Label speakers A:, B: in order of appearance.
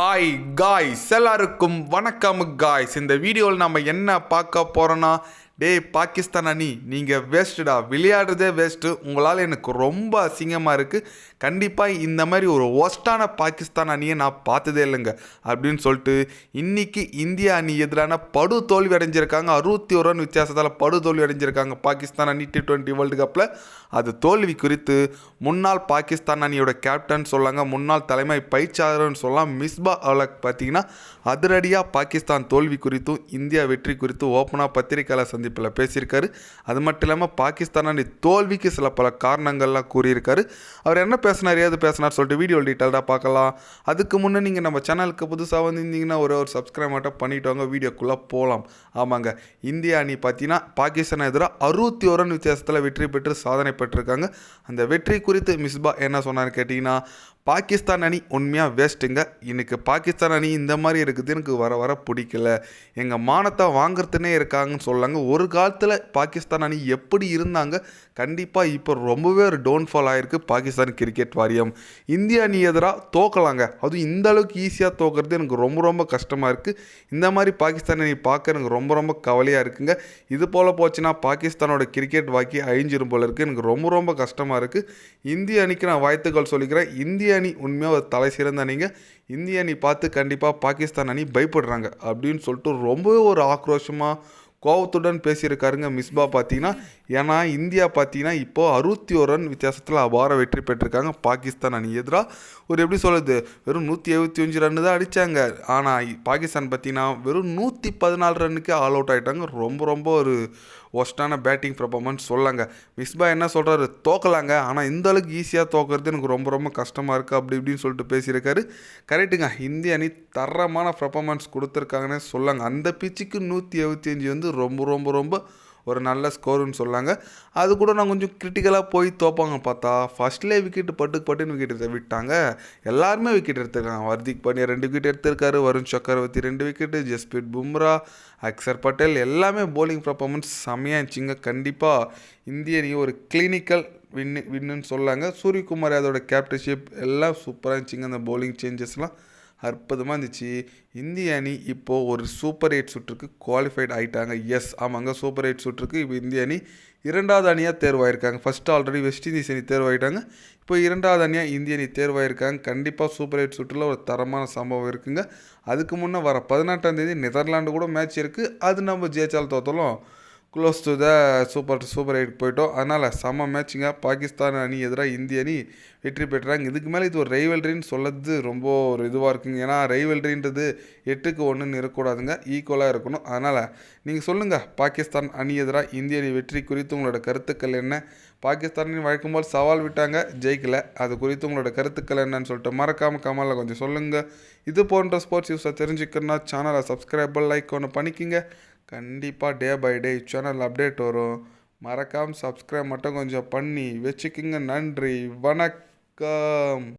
A: Hi guys, எல்லாருக்கும் வணக்கம் guys. இந்த வீடியோவில் நம்ம என்ன பார்க்க போகிறோன்னா, டேய் பாகிஸ்தான் அணி நீங்கள் வேஸ்ட்டுடா, விளையாடுறதே வேஸ்ட்டு, உங்களால் எனக்கு ரொம்ப அசிங்கமாக இருக்குது. கண்டிப்பாக இந்த மாதிரி ஒரு ஒஸ்ட்டான பாகிஸ்தான் அணியை நான் பார்த்ததே இல்லைங்க அப்படின்னு சொல்லிட்டு இன்றைக்கி இந்திய அணி எதிரான படு தோல்வி அடைஞ்சிருக்காங்க. 61 ரன் வித்தியாசத்தால் படு தோல்வி அடைஞ்சிருக்காங்க பாகிஸ்தான் அணி T20 வேர்ல்டு கப்பில். அது தோல்வி குறித்து முன்னாள் பாகிஸ்தான் அணியோட கேப்டன் சொல்லாங்க, முன்னாள் தலைமை பயிற்சியாளர்னு சொல்லலாம், மிஸ்பா உல்-ஹக் பார்த்தீங்கன்னா அதிரடியாக பாகிஸ்தான் தோல்வி குறித்தும் இந்தியா வெற்றி குறித்தும் ஓப்பனாக பத்திரிகையாளர் சந்திப்பில் பேசியிருக்காரு. அது மட்டும் இல்லாமல் பாகிஸ்தான் அணி தோல்விக்கு சில பல காரணங்கள்லாம் கூறியிருக்காரு. அவர் என்ன பேசினார், ஏது பேசினார் சொல்லிட்டு வீடியோ டீட்டெயில்டாக பார்க்கலாம். அதுக்கு முன்னே நீங்கள் நம்ம சேனலுக்கு புதுசாக வந்திருந்தீங்கன்னா ஒரு சப்ஸ்கிரைப் மட்டும் பண்ணிவிட்டு வாங்க, வீடியோக்குள்ளே போகலாம். ஆமாங்க, இந்திய அணி பார்த்தீங்கன்னா பாகிஸ்தான் எதிராக 61 ரன் வித்தியாசத்தில் வெற்றி பெற்று சாதனை பெற்றிருக்காங்க. அந்த வெற்றி குறித்து மிஸ்பா என்ன சொன்னார் கேட்டிங்கன்னா, பாகிஸ்தான் அணி உண்மையாக வேஸ்ட்டுங்க. எனக்கு பாகிஸ்தான் அணி இந்த மாதிரி இருக்குது, எனக்கு வர வர பிடிக்கல. எங்கள் மானத்தை வாங்குறதுனே இருக்காங்கன்னு சொல்லாங்க. ஒரு காலத்தில் பாகிஸ்தான் அணி எப்படி இருந்தாங்க, கண்டிப்பாக இப்போ ரொம்பவே ஒரு டவுன்ஃபால் ஆகிருக்கு பாகிஸ்தான் கிரிக்கெட் வாரியம். இந்திய அணி எதிராக தோக்கலாங்க, அதுவும் இந்த அளவுக்கு ஈஸியாக தோக்கிறது எனக்கு ரொம்ப ரொம்ப கஷ்டமாக இருக்குது. இந்த மாதிரி பாகிஸ்தான் அணி பார்க்க எனக்கு ரொம்ப ரொம்ப கவலையாக இருக்குங்க. இது போல் போச்சுன்னா பாகிஸ்தானோட கிரிக்கெட் வாக்கி அழிஞ்சிரும் போல இருக்குது. எனக்கு ரொம்ப ரொம்ப கஷ்டமாக இருக்குது. இந்திய அணிக்கு நான் வாழ்த்துக்கள் சொல்லிக்கிறேன். இந்திய அணி உண்மையாக ஒரு தலை சிறந்த அணிங்க. இந்திய அணி பார்த்து கண்டிப்பாக பாகிஸ்தான் அணி பயப்படுறாங்க அப்படின்னு சொல்லிட்டு ரொம்பவே ஒரு ஆக்ரோஷமாக கோவத்துடன் பேசியிருக்காருங்க மிஸ்பா பார்த்தீங்கன்னா. ஏன்னா இந்தியா பார்த்தீங்கன்னா இப்போது 61 ரன் வித்தியாசத்தில் அபார வெற்றி பெற்றிருக்காங்க பாகிஸ்தான் அணி எதிராக. ஒரு எப்படி சொல்லுது, வெறும் 175 ரன்னு தான் அடித்தாங்க. ஆனால் பாகிஸ்தான் பார்த்தீங்கன்னா வெறும் 114 ரன்னுக்கே ஆல் அவுட் ஆகிட்டாங்க. ரொம்ப ரொம்ப ஒரு ஒஸ்ட்டான பேட்டிங் பர்ஃபார்மன்ஸ் சொல்லாங்க. மிஸ்பா என்ன சொல்கிறாரு, தோக்கலாங்க, ஆனால் இந்த அளவுக்கு ஈஸியாக தோக்கிறது எனக்கு ரொம்ப ரொம்ப கஷ்டமாக இருக்குது அப்படி இப்படின்னு சொல்லிட்டு பேசியிருக்காரு. கரெக்டுங்க, இந்திய அணி தரமான பர்ஃபார்மன்ஸ் கொடுத்துருக்காங்கன்னே சொல்லாங்க. அந்த பிச்சுக்கு 175 வந்து ரொம்ப ரொம்ப ரொம்ப ஒரு நல்ல ஸ்கோருன்னு சொல்லாங்க. அது கூட நான் கொஞ்சம் கிரிட்டிக்கலாக போய் தோப்பாங்க பார்த்தா ஃபஸ்ட்லேயே விக்கெட்டு பட்டுன்னு விக்கெட் விட்டாங்க. எல்லாருமே விக்கெட் எடுத்திருக்காங்க. ஹர்திக் பாண்டியா 2 விக்கெட் எடுத்திருக்காரு, வருண் சக்கரவர்த்தி 2 விக்கெட்டு, ஜஸ்பிரீத் பும்ரா, அக்சர் பட்டேல் எல்லாமே போலிங் பர்ஃபார்மன்ஸ் செம்மையாக இருந்துச்சுங்க. கண்டிப்பாக இந்திய அணி ஒரு கிளினிக்கல் வின்னுன்னு சொல்லாங்க. சூரியகுமார் யாதவோட கேப்டன்ஷிப் எல்லாம் சூப்பராக இருந்துச்சுங்க. அந்த போலிங் சேஞ்சஸ்லாம் அற்புதமாக இருந்துச்சு. இந்திய அணி இப்போது ஒரு சூப்பர் 8 சுற்றுக்கு குவாலிஃபைட் ஆகிட்டாங்க. எஸ், ஆமாங்க, சூப்பர் 8 சுற்றுக்கு இப்போ இந்திய அணி 2வது அணியாக தேர்வாயிருக்காங்க. ஃபஸ்ட்டு ஆல்ரெடி வெஸ்ட் இண்டீஸ் அணி தேர்வாயிட்டாங்க, இப்போ 2வது அணியாக இந்திய அணி தேர்வாயிருக்காங்க. கண்டிப்பாக சூப்பர் 8 சுற்றில் ஒரு தரமான சம்பவம் இருக்குங்க. அதுக்கு முன்னே வர 18ஆம் தேதி நெதர்லாண்டு கூட மேட்ச் இருக்குது. அது நம்ம ஜெயிச்சால் தோற்றலும் க்ளோஸ் டு த சூப்பர் 8 போயிட்டோம். அதனால் செம்ம மேட்சிங்க. பாகிஸ்தான் அணி எதிராக இந்திய அணி வெற்றி பெற்றாங்க. இதுக்கு மேலே இது ஒரு ரைவல்ரின்னு சொல்லது ரொம்ப ஒரு இதுவாக இருக்குங்க. ஏன்னா ரைவல்ரின்றது 8க்கு 1ன்னு இருக்கக்கூடாதுங்க, ஈக்குவலாக இருக்கணும். அதனால் நீங்கள் சொல்லுங்கள், பாகிஸ்தான் அணி எதிராக இந்திய அணி வெற்றி குறித்து உங்களோட கருத்துக்கள் என்ன? பாகிஸ்தான் அணி வழக்கம் போல் சவால் விட்டாங்க, ஜெயிக்கலை. அது குறித்து உங்களோட கருத்துக்கள் என்னன்னு சொல்லிட்டு மறக்காமல் கமெண்டில் கொஞ்சம் சொல்லுங்கள். இது போன்ற ஸ்போர்ட்ஸ் நியூஸை தெரிஞ்சுக்கணுன்னா சேனலை சப்ஸ்கிரைப் லைக் ஒன்று பண்ணிக்கிங்க. கண்டிப்பாக day by day channel update வரும். மறக்காமல் சப்ஸ்கிரைப் மட்டும் கொஞ்சம் பண்ணி வச்சுக்கிங்க. நன்றி, வணக்கம்.